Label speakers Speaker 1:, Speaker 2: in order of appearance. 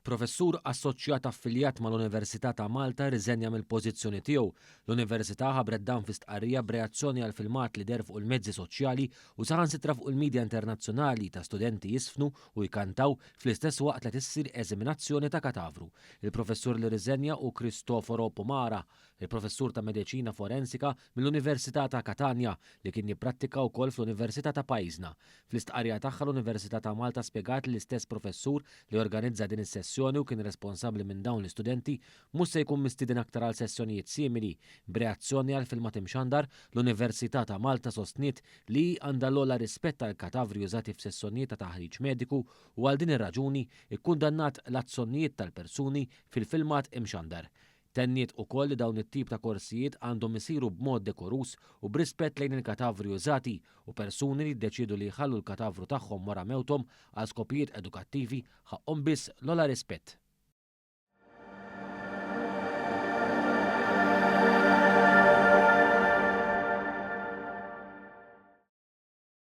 Speaker 1: Professur assoċjat affiljat mal-Università ta' Malta riżenja mill-pożizzjoni tiegħu. L-Università ħabret dan fi stqarrija b'reazzjoni għal filmat li der fuq il-mezzi soċjali u saħansitra fuq il-medja internazzjonali ta' studenti jisfnu u jkantaw fl-istess waqt li tissir eżaminazzjoni ta' katavru. Il-professur li riżenja u Cristoforo Pomara, il-professur ta' Mediċina Forensika mill-Università ta' Catania li kien jipprattika wkoll fl-Università ta' pajjiżna. Fl-istqarrija tagħha l-Università ta' Malta spjegat li l-istess professur li organizza din is-sessjoni u kien responsabbli minn dawn l-istudenti mhux se jkun mistieden aktar għal sessjonijiet simili. B'reazzjoni għal filmat imxandar, l-Università ta' Malta sostniet li għandha l-ogħla rispett għal katavri użati f'sessjonijiet ta' taħriġ mediku u għal din ir-raġuni ikkundannat l-azzjonijiet tal-persuni fil-filmat imxandar. Tenniet ukoll li dawn it-tip ta' korsijiet għandhom isiru b'mod dekorus u b'rispett lejn il-katavri użati u persuni li ddeċiedu li jħallu l-katavru tagħhom wara mewthom għal skopijiet edukattivi ħaqhom biss l-ogħla rispett.